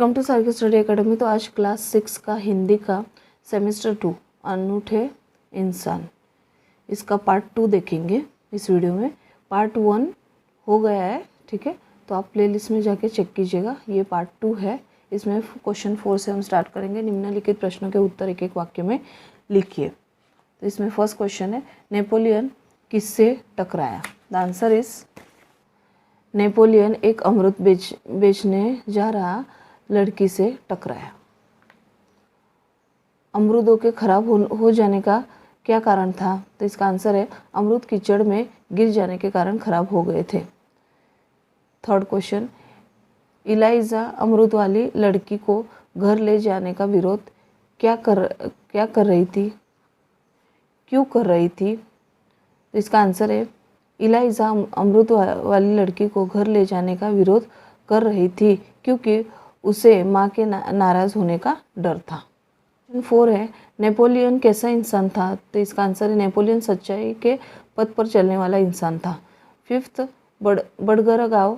Welcome to Sarika study academy. तो आज class 6 का हिंदी का सेमेस्टर 2 अनूठे इंसान, इसका पार्ट 2 देखेंगे इस वीडियो में। पार्ट 1 हो गया है, ठीक है, तो आप प्लेलिस्ट में जाके चेक कीजिएगा। ये पार्ट 2 है। इसमें क्वेश्चन 4 से हम स्टार्ट करेंगे। निम्नलिखित प्रश्नों के उत्तर एक एक वाक्य में लिखिए। तो इसमें फर्स्ट क्वेश्चन है, नेपोलियन किससे टकराया? द आंसर इज नेपोलियन एक अमृत बेचने जा रहा लड़की से टकराया। अमरूदों के खराब हो जाने का क्या कारण था? तो इसका आंसर है अमरूद कीचड़ में गिर जाने के कारण खराब हो गए थे। थर्ड क्वेश्चन, इलाइजा अमरूद वाली लड़की को घर ले जाने का विरोध क्या कर रही थी, क्यों कर रही थी? तो इसका आंसर है इलाइजा अमरूद वाली लड़की को घर ले जाने का विरोध कर रही थी क्योंकि उसे माँ के नाराज़ होने का डर था। 4 है, नेपोलियन कैसा इंसान था? तो इसका आंसर है नेपोलियन सच्चाई के पथ पर चलने वाला इंसान था। 5th, बड़गरा गांव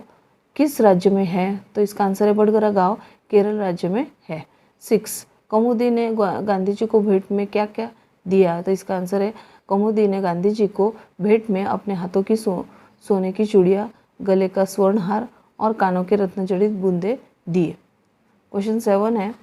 किस राज्य में है? तो इसका आंसर है बड़गरा गांव केरल राज्य में है। 6, कौमुदी ने गांधी जी को भेंट में क्या क्या दिया? तो इसका आंसर है कौमुदी ने गांधी जी को भेंट में अपने हाथों की सोने की चूड़ियाँ, गले का स्वर्णहार और कानों के रत्नजड़ित बूंदे दिए। क्वेश्चन 7 है,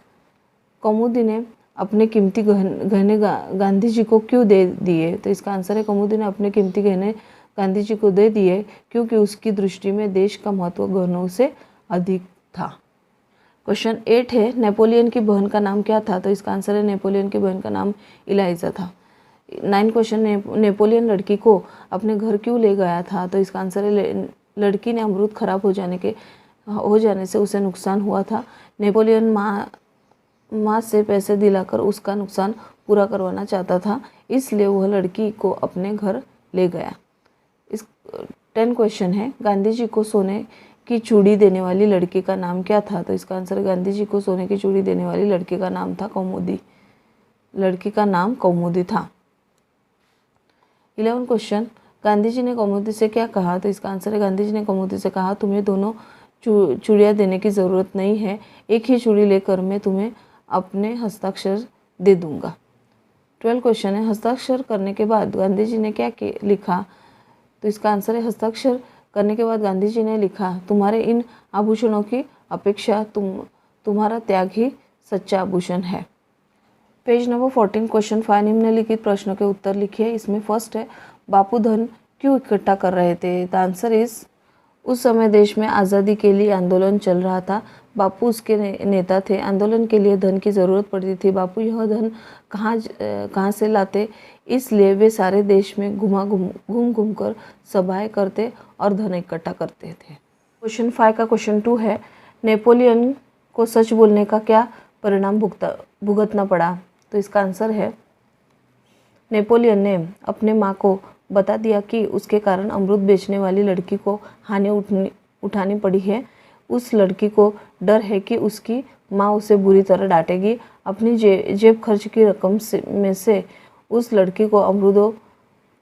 कौमुदी ने अपने कीमती गहने गांधी जी को क्यों दे दिए? तो इसका आंसर है कौमुदी ने अपने कीमती गहने गांधी जी को दे दिए क्योंकि उसकी दृष्टि में देश का महत्व गहनों से अधिक था। क्वेश्चन 8 है, नेपोलियन की बहन का नाम क्या था? तो इसका आंसर है नेपोलियन की बहन का नाम इलाइजा था। 9 क्वेश्चन, नेपोलियन लड़की को अपने घर क्यों ले गया था? तो इसका आंसर है लड़की ने अमरूद खराब हो जाने से उसे नुकसान हुआ था। नेपोलियन माँ से पैसे दिलाकर उसका नुकसान पूरा करवाना चाहता था, इसलिए वह लड़की को अपने घर ले गया। 10 क्वेश्चन है, गांधी जी को सोने की चूड़ी देने वाली लड़की का नाम क्या था? तो इसका आंसर है गांधी जी को सोने की चूड़ी देने वाली लड़की का नाम था कौमुदी। लड़की का नाम कौमुदी था। 11 क्वेश्चन, गांधी जी ने कौमुदी से क्या कहा? तो इसका आंसर है गांधी जी ने कौमुदी से कहा तुम्हें दोनों चूड़ियाँ देने की ज़रूरत नहीं है, एक ही चूड़ी लेकर मैं तुम्हें अपने हस्ताक्षर दे दूंगा। 12 क्वेश्चन है, हस्ताक्षर करने के बाद गांधी जी ने क्या लिखा? तो इसका आंसर है हस्ताक्षर करने के बाद गांधी जी ने लिखा तुम्हारे इन आभूषणों की अपेक्षा तुम्हारा त्याग ही सच्चा आभूषण है। पेज नंबर 14, क्वेश्चन 5, निम्नलिखित प्रश्नों के उत्तर लिखिए। इसमें फर्स्ट है, बापू धन क्यों इकट्ठा कर रहे थे? द आंसर इज उस समय देश में आज़ादी के लिए आंदोलन चल रहा था। बापू उसके नेता थे। आंदोलन के लिए धन की ज़रूरत पड़ती थी। बापू यह धन कहाँ से लाते, इसलिए वे सारे देश में घूम कर सभाएं करते और धन इकट्ठा करते थे। क्वेश्चन 5 का क्वेश्चन 2 है, नेपोलियन को सच बोलने का क्या परिणाम भुगतना पड़ा? तो इसका आंसर है नेपोलियन ने अपने माँ को बता दिया कि उसके कारण अमरूद बेचने वाली लड़की को हानि उठानी पड़ी है। उस लड़की को डर है कि उसकी माँ उसे बुरी तरह डांटेगी। अपनी जेब खर्च की रकम में से उस लड़की को अमरूदों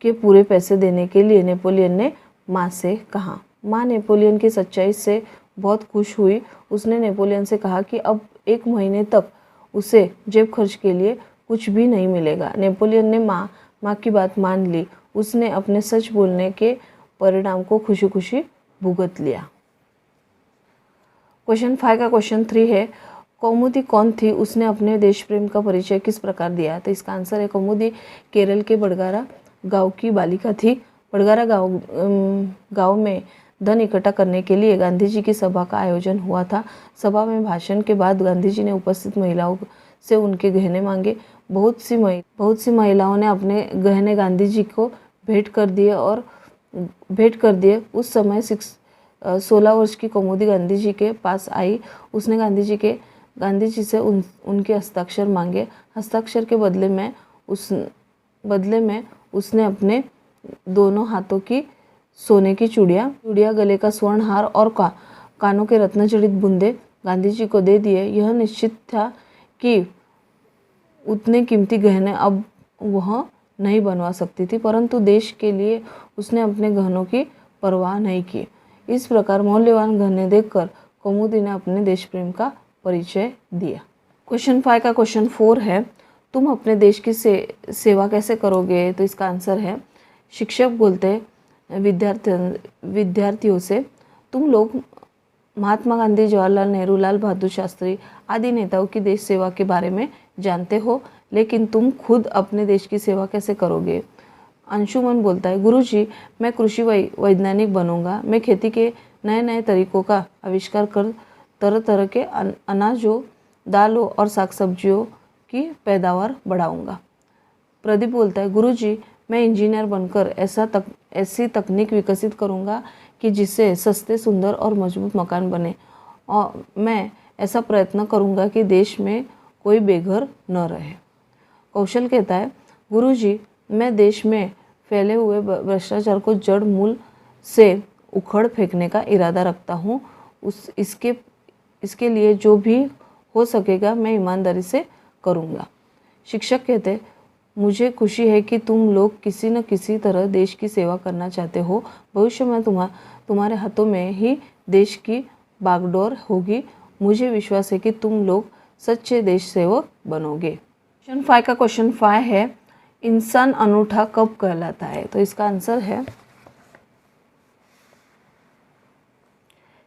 के पूरे पैसे देने के लिए नेपोलियन ने माँ से कहा। माँ नेपोलियन की सच्चाई से बहुत खुश हुई। उसने नेपोलियन से कहा कि अब 1 महीने तक उसे जेब खर्च के लिए कुछ भी नहीं मिलेगा। नेपोलियन ने माँ की बात मान ली। उसने अपने सच बोलने के परिणाम को खुशी खुशी भुगत लिया। क्वेश्चन 5 का क्वेश्चन 3 है, कौमुदी कौन थी? उसने अपने देश प्रेम का परिचय किस प्रकार दिया? तो इसका आंसर है कौमुदी केरल के बड़गारा गांव की बालिका थी। बड़गारा गांव में धन इकट्ठा करने के लिए गांधी जी की सभा का आयोजन हुआ था। सभा में भाषण के बाद गांधी जी ने उपस्थित महिलाओं से उनके गहने मांगे। बहुत सी महिलाओं ने अपने गहने गांधी जी को भेंट कर दिए। उस समय 16 वर्ष की कौमुदी गांधी जी के पास आई। उसने गांधी जी से उनके हस्ताक्षर मांगे। हस्ताक्षर के बदले में उसने अपने दोनों हाथों की सोने की चूड़ियाँ, गले का स्वर्णहार और कानों के रत्नजड़ित बूंदे गांधी जी को दे दिए। यह निश्चित था कि उतने कीमती गहने अब वह नहीं बनवा सकती थी, परंतु देश के लिए उसने अपने गहनों की परवाह नहीं की। इस प्रकार मौल्यवान गहने देखकर कौमुदी ने अपने देश प्रेम का परिचय दिया। क्वेश्चन 5 का क्वेश्चन 4 है, तुम अपने देश की सेवा कैसे करोगे? तो इसका आंसर है, शिक्षक बोलते हैं विद्यार्थियों से, तुम लोग महात्मा गांधी, जवाहरलाल नेहरू, लाल बहादुर शास्त्री आदि नेताओं की देश सेवा के बारे में जानते हो, लेकिन तुम खुद अपने देश की सेवा कैसे करोगे? अंशुमन बोलता है, गुरुजी मैं कृषि वैज्ञानिक बनूंगा। मैं खेती के नए नए तरीकों का आविष्कार कर तरह तरह के अनाजों, दालों और साग सब्जियों की पैदावार बढ़ाऊंगा। प्रदीप बोलता है, गुरुजी मैं इंजीनियर बनकर ऐसी तकनीक विकसित करूंगा कि जिससे सस्ते, सुंदर और मजबूत मकान बने, और मैं ऐसा प्रयत्न करूंगा कि देश में कोई बेघर न रहे। कौशल कहता है, गुरुजी मैं देश में फैले हुए भ्रष्टाचार को जड़ मूल से उखड़ फेंकने का इरादा रखता हूँ। इसके लिए जो भी हो सकेगा मैं ईमानदारी से करूँगा। शिक्षक कहते हैं, मुझे खुशी है कि तुम लोग किसी न किसी तरह देश की सेवा करना चाहते हो। भविष्य में तुम्हारे हाथों में ही देश की बागडोर होगी। मुझे विश्वास है कि तुम लोग सच्चे देश सेवक बनोगे। क्वेश्चन 5 का क्वेश्चन 5 है, इंसान अनूठा कब कहलाता है? तो इसका आंसर है,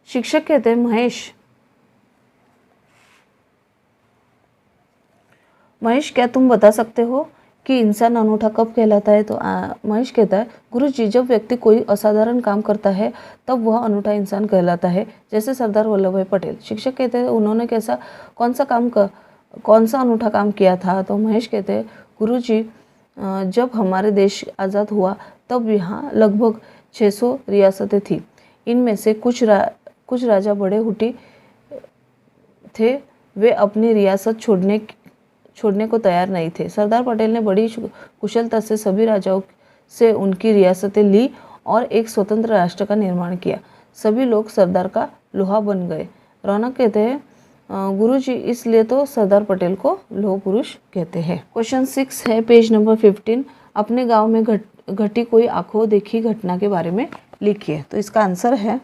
शिक्षक कहते हैं, महेश क्या तुम बता सकते हो कि इंसान अनूठा कब कहलाता है? तो महेश कहता है, गुरुजी जब व्यक्ति कोई असाधारण काम करता है तब वह अनूठा इंसान कहलाता है, जैसे सरदार वल्लभ भाई पटेल। शिक्षक कहते हैं, उन्होंने कौन सा अनूठा काम किया था? तो महेश कहते हैं, गुरुजी जब हमारे देश आज़ाद हुआ तब यहाँ लगभग 600 रियासतें थी। इनमें से कुछ राजा बड़े हुटी थे, वे अपनी रियासत छोड़ने को तैयार नहीं थे। सरदार पटेल ने बड़ी कुशलता से सभी राजाओं से उनकी रियासतें ली और एक स्वतंत्र राष्ट्र का निर्माण किया। सभी लोग सरदार का लोहा बन गए। रौनक कहते हैं, गुरुजी इसलिए तो सरदार पटेल को लौह पुरुष कहते हैं। क्वेश्चन 6 है, पेज नंबर 15, अपने गांव में घटी कोई आंखों देखी घटना के बारे में लिखिए। तो इसका आंसर है,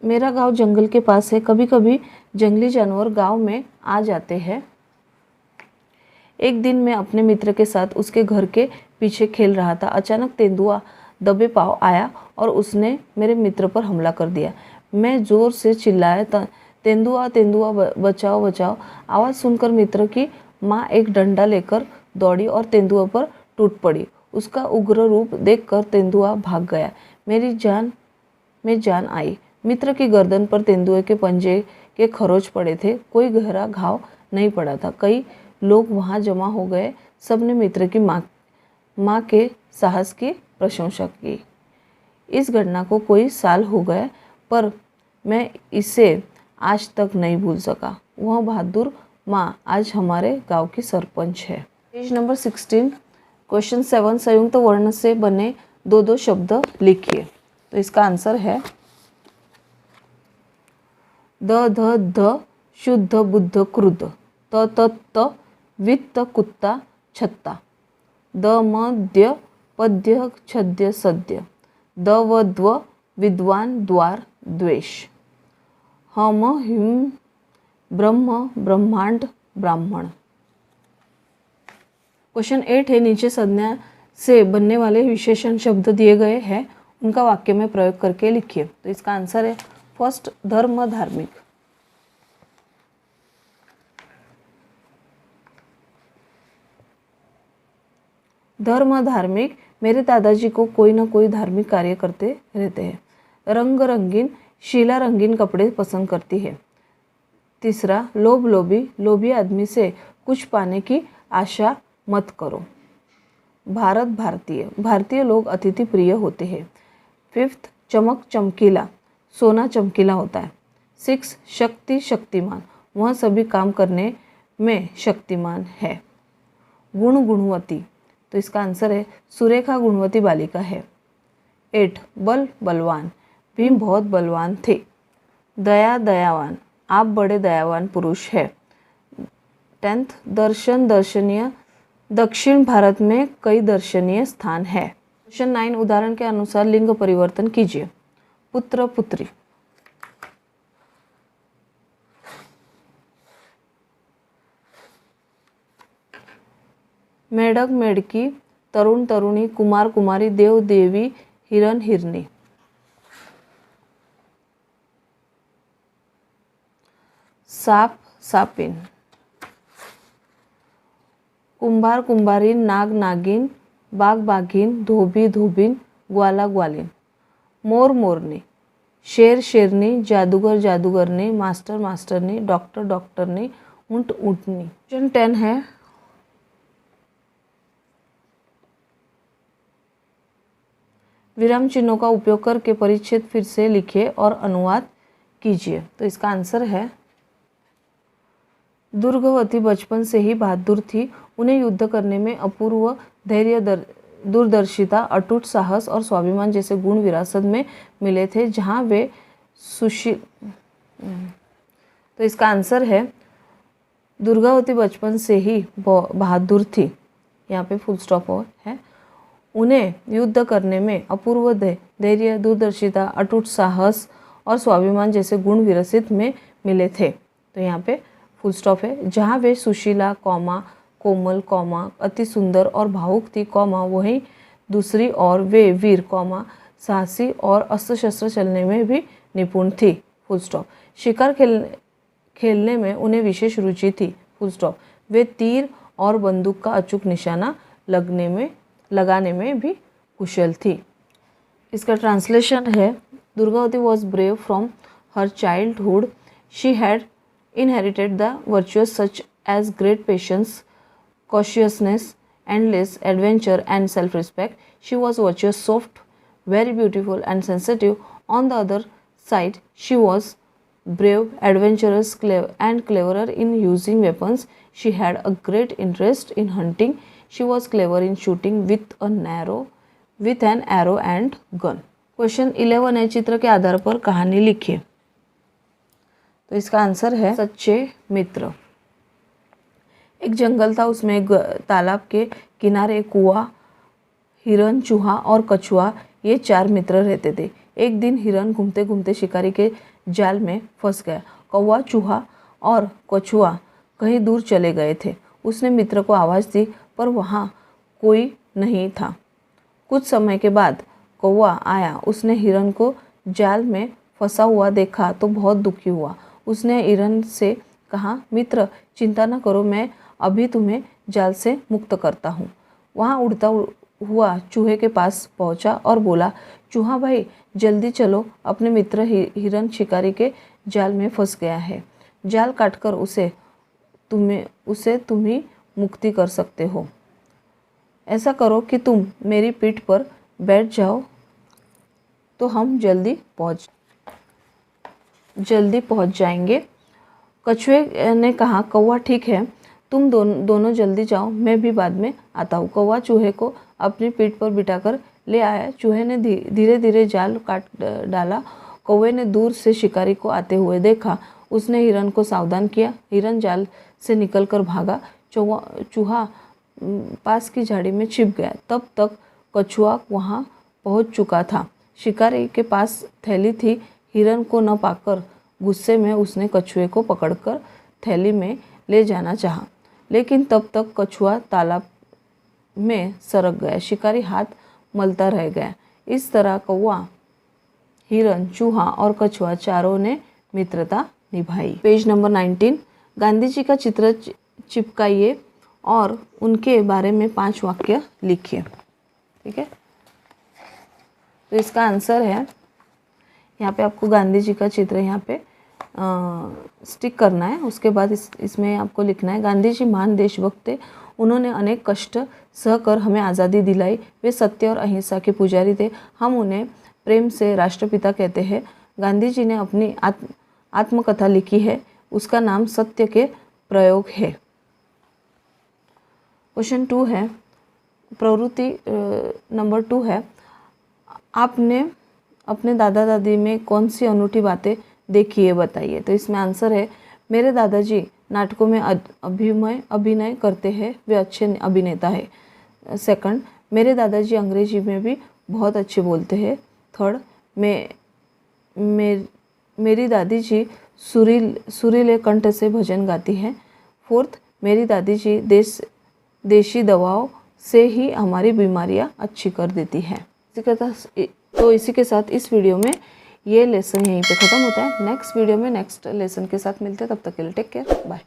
मेरा गांव जंगल के पास है। कभी कभी जंगली जानवर गांव में आ जाते हैं। एक दिन मैं अपने मित्र के साथ उसके घर के पीछे खेल रहा था। अचानक तेंदुआ दबे पांव आया और उसने मेरे मित्र पर हमला कर दिया। मैं जोर से चिल्लाया, तेंदुआ तेंदुआ बचाओ बचाओ। आवाज़ सुनकर मित्र की माँ एक डंडा लेकर दौड़ी और तेंदुआ पर टूट पड़ी। उसका उग्र रूप देखकर तेंदुआ भाग गया। मेरी जान में जान आई। मित्र की गर्दन पर तेंदुए के पंजे के खरोच पड़े थे। कोई गहरा घाव नहीं पड़ा था। कई लोग वहां जमा हो गए। सबने मित्र की माँ के साहस की प्रशंसा की। इस घटना को कई साल हो गए पर मैं इसे आज तक नहीं भूल सका। वह बहादुर माँ आज हमारे गांव की सरपंच है। पेज नंबर 16, क्वेश्चन 7, संयुक्त वर्ण से बने दो शब्द लिखिए। तो इसका आंसर है, ध शुद्ध बुद्ध क्रुद्ध, त वित्त कुत्ता छत्ता, द मध्य पद्य छद्य सद्य, द व द्व विद्वान द्वार द्वेष, हम हिम ब्रह्म ब्रह्मांड ब्राह्मण। क्वेश्चन 8 है, नीचे संज्ञा से बनने वाले विशेषण शब्द दिए गए हैं, उनका वाक्य में प्रयोग करके लिखिए। तो इसका आंसर है, फर्स्ट धर्म धार्मिक, धर्म धार्मिक, मेरे दादाजी को कोई ना कोई धार्मिक कार्य करते रहते हैं। रंग रंगीन, शीला रंगीन कपड़े पसंद करती है। तीसरा, लोभ लोभी, लोभी आदमी से कुछ पाने की आशा मत करो। भारत भारतीय, भारतीय लोग अतिथि प्रिय होते हैं। फिफ्थ, चमक चमकीला, सोना चमकीला होता है। 6, शक्ति शक्तिमान, वह सभी काम करने में शक्तिमान है। गुण गुणवती, तो इसका आंसर है, सुरेखा गुणवती बालिका है। 8, बल बलवान, भीम बहुत बलवान थे। दया दयावान, आप बड़े दयावान पुरुष हैं। 10th, दर्शन दर्शनीय, दक्षिण भारत में कई दर्शनीय स्थान है। क्वेश्चन 9, उदाहरण के अनुसार लिंग परिवर्तन कीजिए। पुत्र पुत्री, मेढक मेढकी, तरुण तरुणी, कुमार कुमारी, देव देवी, हिरण हिरणी। साप सापिन, कुंभार कुंभारीन, नाग नागिन, बाघ बाघीन, धोबी धोबीन, ग्वाला ग्वालीन। मोर मोरनी, शेर शेरनी, जादूगर जादूगरनी, मास्टर मास्टरनी, डॉक्टर डॉक्टरनी, ऊंट ऊंटनी। क्वेश्चन 10 है विराम चिन्हों का उपयोग करके परिच्छेद फिर से लिखिए और अनुवाद कीजिए। तो इसका आंसर है दुर्गावती बचपन से ही बहादुर थी। उन्हें युद्ध करने में अपूर्व धैर्य, दूरदर्शिता, अटूट साहस और स्वाभिमान जैसे गुण विरासत में मिले थे। जहां वे सुशील तो इसका आंसर है दुर्गावती बचपन से ही बहादुर थी। यहाँ पे फुल स्टॉप है। उन्हें युद्ध करने में अपूर्व धैर्य, दूरदर्शिता, अटूट साहस और स्वाभिमान जैसे गुण विरासत में मिले थे। तो यहाँ पे फुल स्टॉप है। जहाँ वे सुशीला, कोमल, अति सुंदर और भावुक थी, वहीं दूसरी ओर वे वीर, साहसी और अस्त्र शस्त्र चलने में भी निपुण थी, फुल स्टॉप। शिकार खेलने में उन्हें विशेष रुचि थी, फुल स्टॉप। वे तीर और बंदूक का अचूक निशाना लगाने में भी कुशल थी। इसका ट्रांसलेशन है Durgavati was brave from her childhood. She had inherited the virtues such as great patience, cautiousness, endless adventure and self-respect. She was virtuous, soft, very beautiful and sensitive. On the other side, she was brave, adventurous, and cleverer in using weapons. She had a great interest in hunting. She was clever in shooting with an arrow and gun. Question 11 है, चित्र के आधार पर कहानी लिखिए। तो इसका answer है सच्चे मित्र। एक जंगल था, उसमें एक तालाब के किनारे कुआं, हिरन, चूहा और कछुआ, ये 4 मित्र रहते थे। एक दिन हिरन घूमते घूमते शिकारी के जाल में फंस गया। कौवा, चूहा और कछुआ कहीं दूर चले गए थे। उसने मित्र को आवाज़ दी पर वहाँ कोई नहीं था। कुछ समय के बाद कौवा आया। उसने हिरन को जाल में फंसा हुआ देखा तो बहुत दुखी हुआ। उसने हिरन से कहा, मित्र चिंता न करो, मैं अभी तुम्हें जाल से मुक्त करता हूँ। वहाँ उड़ता हुआ चूहे के पास पहुँचा और बोला, चूहा भाई जल्दी चलो, अपने मित्र हिरन शिकारी के जाल में फंस गया है। जाल काटकर उसे तुम ही मुक्ति कर सकते हो। ऐसा करो कि तुम मेरी पीठ पर बैठ जाओ तो हम जल्दी पहुंच जाएंगे। कछुए ने कहा, कौवा ठीक है, तुम दोनों जल्दी जाओ, मैं भी बाद में आता हूँ। कौवा चूहे को अपनी पीठ पर बिठाकर ले आया। चूहे ने धीरे धीरे जाल काट डाला। कौवे ने दूर से शिकारी को आते हुए देखा। उसने हिरन को सावधान किया। हिरन जाल से निकलकर भागा। चूहा पास की झाड़ी में छिप गया। तब तक कछुआ वहाँ पहुँच चुका था। शिकारी के पास थैली थी। हिरन को न पाकर गुस्से में उसने कछुए को पकड़कर थैली में ले जाना चाहा, लेकिन तब तक कछुआ तालाब में सरक गया। शिकारी हाथ मलता रह गया। इस तरह कौवा, हिरन, चूहा और कछुआ चारों ने मित्रता निभाई। Page number 19। गांधी जी का चित्र चिपकाइए और उनके बारे में 5 वाक्य लिखिए। ठीक है, तो इसका आंसर है, यहाँ पे आपको गांधी जी का चित्र यहाँ पे स्टिक करना है। उसके बाद इसमें आपको लिखना है, गांधी जी महान देशभक्त थे। उन्होंने अनेक कष्ट सहकर हमें आज़ादी दिलाई। वे सत्य और अहिंसा के पुजारी थे। हम उन्हें प्रेम से राष्ट्रपिता कहते हैं। गांधी जी ने अपनी आत्मकथा लिखी है, उसका नाम सत्य के प्रयोग है। क्वेश्चन 2 है, प्रवृत्ति नंबर 2 है, आपने अपने दादा दादी में कौन सी अनूठी बातें देखी है, बताइए। तो इसमें आंसर है, मेरे दादाजी नाटकों में अभिनय करते हैं, वे अच्छे अभिनेता है। सेकंड, मेरे दादाजी अंग्रेजी में भी बहुत अच्छे बोलते हैं। थर्ड, मेरी दादी जी सुरीले कंठ से भजन गाती हैं। फोर्थ, मेरी दादी जी देशी दवाओं से ही हमारी बीमारियाँ अच्छी कर देती हैं। इसी के साथ इस वीडियो में ये लेसन यहीं पे ख़त्म होता है। नेक्स्ट वीडियो में नेक्स्ट लेसन के साथ मिलते हैं। तब तक के लिए टेक केयर, बाय।